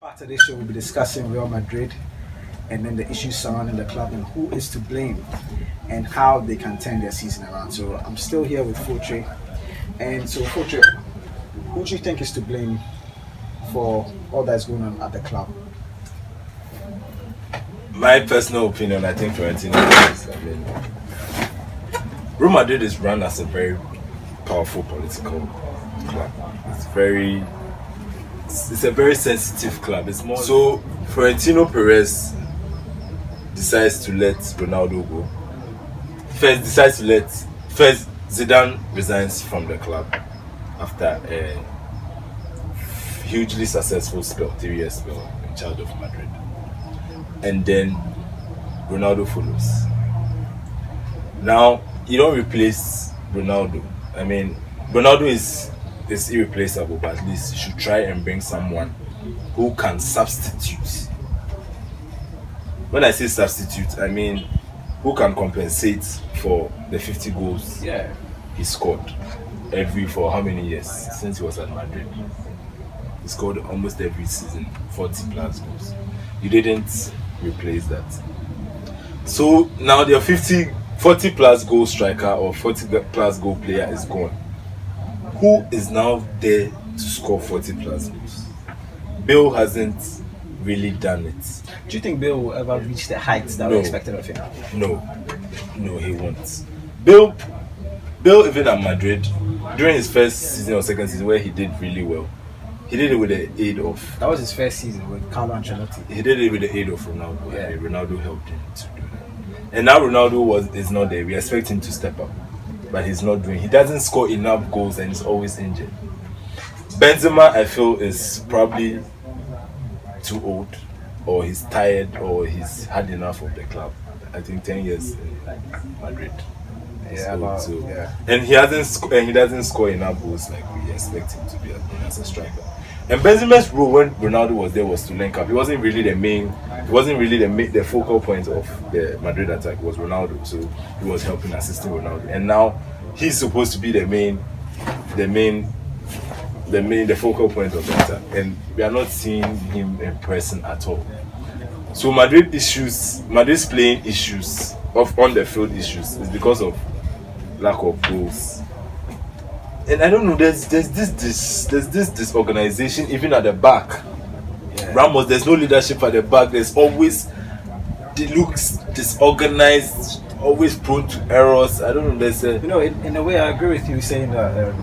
After this show, we'll be discussing Real Madrid and then the issues surrounding the club and who is to blame and how they can turn their season around. So I'm still here with Fotwe. And so Fotwe, who do you think is to blame for all that's going on at the club? My personal opinion, I think Florentino is, Real Madrid is run as a very powerful political club. It's a very sensitive club. It's more so Florentino Perez decides to let Ronaldo go. First Zidane resigns from the club after a hugely successful spell, 3 year spell in charge of Madrid. And then Ronaldo follows. Now you don't replace Ronaldo. Ronaldo is irreplaceable, but at least you should try and bring someone who can substitute. When I say substitute, I mean who can compensate for the 50 goals he scored for how many years since he was at Madrid. He scored almost every season 40 plus goals. You didn't replace that. So now their 40 plus goal striker or 40 plus goal player is gone. Who is now there to score 40 plus goals? Bale hasn't really done it. Do you think Bale will ever reach the heights that were expected of him? No, he won't. Bale, even at Madrid, during his first season or second season where he did really well, he did it with the aid of... That was his first season with Carlo Ancelotti. He did it with the aid of Ronaldo. Yeah. Ronaldo helped him to do that. And now Ronaldo is not there. We expect him to step up. But he's not doing. He doesn't score enough goals and he's always injured. Benzema, I feel, is probably too old, or he's tired, or he's had enough of the club. I think 10 years in Madrid. And he doesn't score enough goals like we expect him to be as a striker. And Benzema's role when Ronaldo was there was to link up. He wasn't really the focal point of the Madrid attack. It was Ronaldo, so he was helping, assisting Ronaldo. And now he's supposed to be the focal point of the attack. And we are not seeing him in person at all. So Madrid's playing issues on the field issues is because of lack of goals. And I don't know, there's this disorganization even at the back. Ramos, there's no leadership at the back. There's always, it looks disorganized, always prone to errors. I don't know. In a way, I agree with you saying that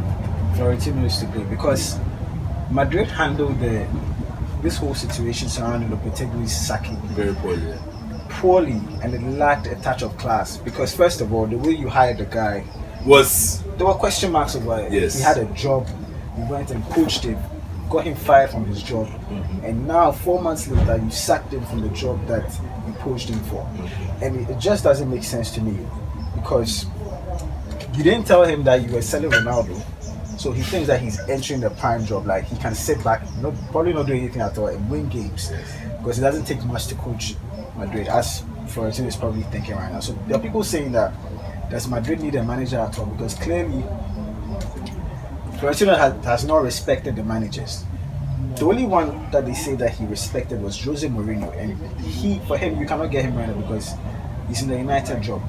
Florentino is to blame, because Madrid handled this whole situation surrounding Lopetegui's sacking very poorly, and it lacked a touch of class. Because first of all, the way you hired the guy there were question marks over it. He had a job, you went and coached him, got him fired from his job, and now 4 months later you sacked him from the job that you poached him for. And it just doesn't make sense to me, because you didn't tell him that you were selling Ronaldo, so he thinks that he's entering the prime job, like he can sit back, probably not doing anything at all, and win games, because it doesn't take much to coach Madrid, as Florentino is probably thinking right now. So there are people saying that does Madrid need a manager at all? Because clearly Florentino has not respected the managers. The only one that they say that he respected was Jose Mourinho, and for him you cannot get him right now because he's in the United job.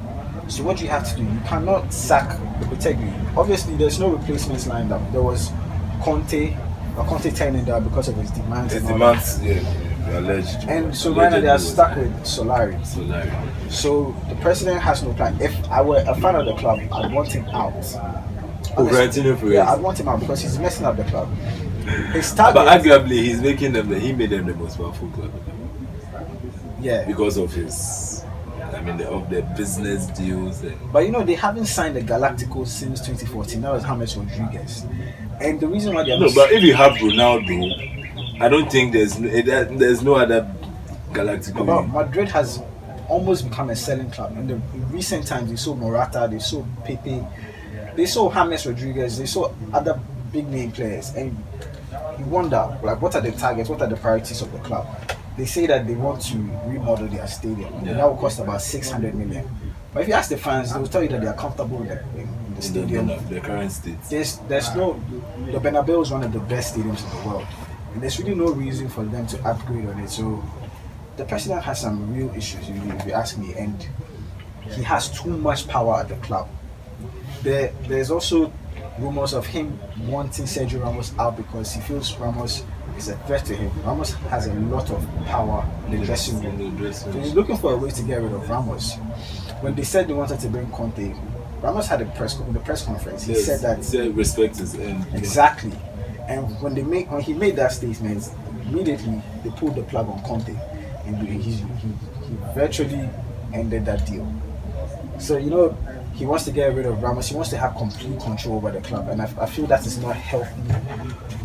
So what you have to do, you cannot sack Lopetegui. Obviously there's no replacements lined up. There was Conte turning down because of his demands. Alleged. And so right now they are stuck with Solari. So the president has no plan. If I were a fan of the club, I'd want him out. I'd want him out because he's messing up the club. But arguably he made them the most powerful club. Because of of the business deals. But they haven't signed the Galacticos since 2014. That was James Rodriguez. And the reason why but if you have Ronaldo, I don't think there's no other Galactico. But Madrid has almost become a selling club. In recent times, they saw Morata, they saw Pepe, they saw James Rodriguez, they saw other big name players, and you wonder, what are the targets, what are the priorities of the club? They say that they want to remodel their stadium, and that will cost about 600 million. But if you ask the fans, they will tell you that they are comfortable in the stadium. The current state. The Bernabeu is one of the best stadiums in the world. and there's really no reason for them to upgrade on it. So the president has some real issues, if you ask me, and he has too much power at the club. There's also rumors of him wanting Sergio Ramos out because he feels Ramos is a threat to him. Ramos has a lot of power in the dressing room. So he's looking for a way to get rid of Ramos. When they said they wanted to bring Conte, Ramos had the press conference. He said that he said respect his end. Exactly. And when he made that statement, immediately they pulled the plug on Conte, and he virtually ended that deal. So he wants to get rid of Ramos. He wants to have complete control over the club, and I feel that is not healthy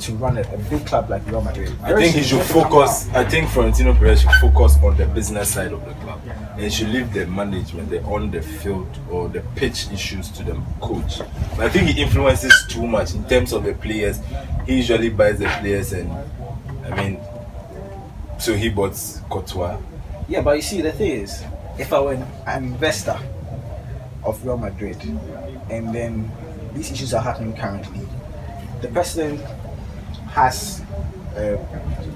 to run a big club like Real Madrid. I think he should focus. I think Florentino Perez should focus on the business side of the club, and he should leave the management, the on the field or the pitch issues to the coach. But I think he influences too much in terms of the players. He usually buys the players, and so he bought Fotwe. Yeah, but you see, the thing is, if I were an investor of Real Madrid, and then these issues are happening currently, the president has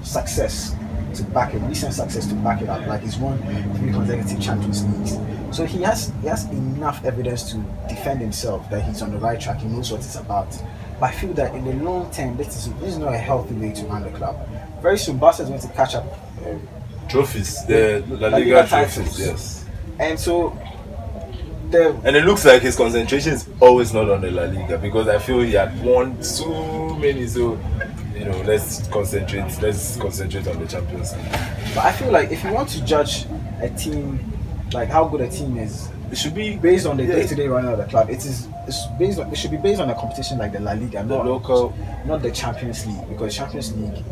success to back it, recent success to back it up. Like he's won 3 consecutive Champions Leagues, so he has enough evidence to defend himself that he's on the right track. He knows what it's about. But I feel that in the long term, this is not a healthy way to run the club. Very soon, Barca is going to catch up. Trophies, the La Liga trophies, yes. And so, and it looks like his concentration is always not on the La Liga, because I feel he had won so many. So, let's concentrate on the Champions League. But I feel like if you want to judge a team, like how good a team is, it should be based on the day-to-day running of the club. It should be based on a competition like the La Liga, not the Champions League, because Champions League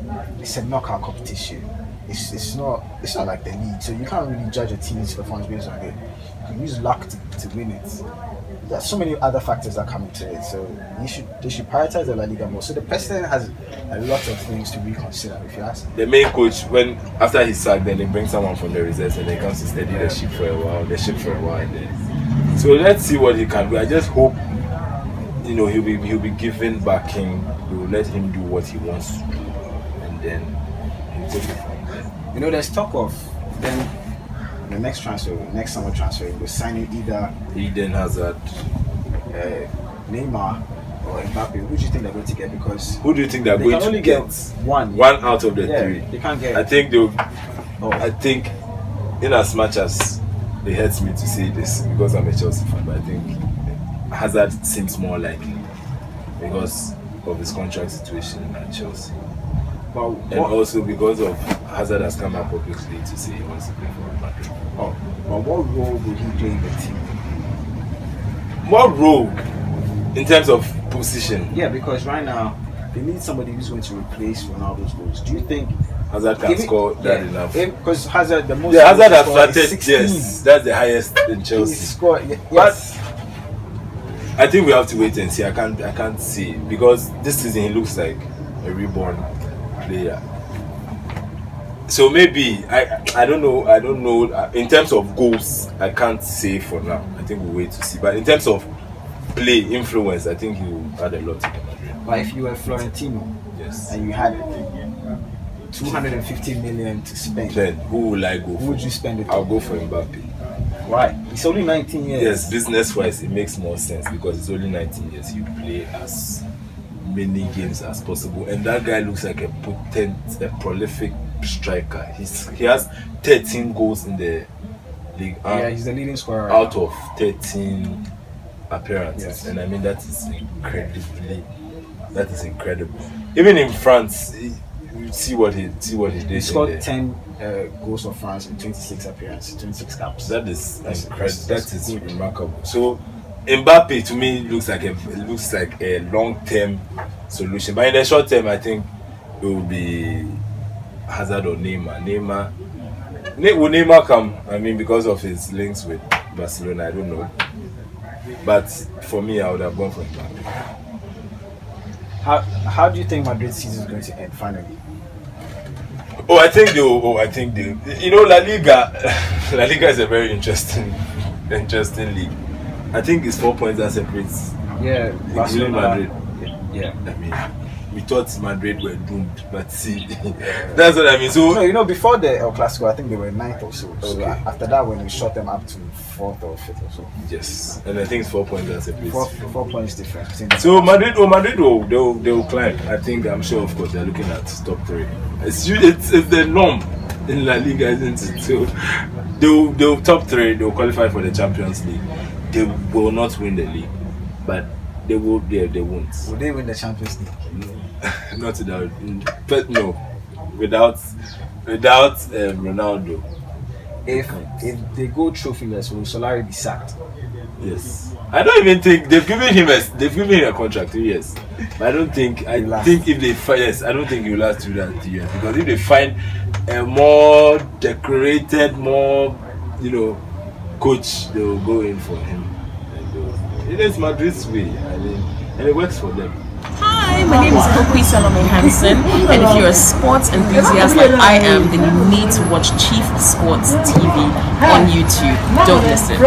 is a knockout competition. It's not like the league, so you can't really judge a team's performance based on it. You can use luck to win it. There's so many other factors that come into it, so they should prioritize the La Liga more. So the president has a lot of things to reconsider, if you ask me. The main coach, after he's sacked, then they bring someone from the reserves and they comes to steady the ship for a while, and then so let's see what he can do. I just hope he'll be given backing. We'll let him do what he wants to do, and then he'll take it from there. There's talk of them the next summer transfer, we're signing either Eden Hazard, Neymar, or Mbappe. Who do you think they're going to get? Because who do you think they're going can to only get? One out of the 3. They can't get. I think they'll. I think, in as much as it hurts me to say this because I'm a Chelsea fan, but I think Hazard seems more likely because of his contract situation at Chelsea. And also because of Hazard has come out publicly to say he wants to play for Real Madrid. But what role would he play in the team? What role? In terms of position? Yeah, because right now they need somebody who's going to replace Ronaldo's goals. Do you think Hazard can score that enough? Because Hazard, the most Hazard has started. Yes, that's the highest in Chelsea. He scored, yes. But I think we have to wait and see. I can't see, because this season he looks like a reborn player. So maybe I don't know. In terms of goals, I can't say for now. I think we'll wait to see. But in terms of play influence, I think he will add a lot to the Madrid. But if you were Florentino, yes, and you had 250 million to spend, then who will I go for? Who would you spend it on? I'll go for Mbappe. Why? He's only 19 years. Yes, business-wise, it makes more sense because he's only 19 years. You play as many games as possible, and that guy looks like a prolific striker. He has 13 goals in the league. He's the leading scorer out of 13 appearances, yes. And I mean that is incredible. Even in France, you see what he did. He scored 10 goals for France in 26 appearances, 26 caps. That's incredible. That is remarkable. So Mbappe to me looks like a long-term solution, but in the short term, I think it will be Hazard or Neymar. Will Neymar come? I mean, because of his links with Barcelona, I don't know. But for me, I would have gone for Mbappe. How do you think Madrid's season is going to end finally? I think they. La Liga is a very interesting league. I think it's 4 points that separates. Yeah, Barcelona, Madrid. Yeah. I mean, we thought Madrid were doomed, but see, that's what I mean. So no, you know, before the El Clasico, I think they were 9th or so. Okay. So after that, when we shot them up to 4th or 5th or so. yes, and I think it's 4 points as a place. 4 points difference. So Madrid will climb. I'm sure, of course, they're looking at top 3. It's the norm in La Liga, isn't it? So they'll top 3. They'll qualify for the Champions League. They will not win the league, but they will. They won't. Will they win the Champions League? Not without, but no, without Ronaldo. If they go trophyless, will Solari be sacked? Yes, I don't even think they've given him a contract 2 years. But I don't think I don't think he will last 2 years, because if they find a more decorated, more coach, they will go in for him. It is Madrid's way, and it works for them. Hi, my name is Fotwe Salome Hansen, and if you're a sports enthusiast like I am, then you need to watch Chief Sports TV on YouTube. Don't miss it.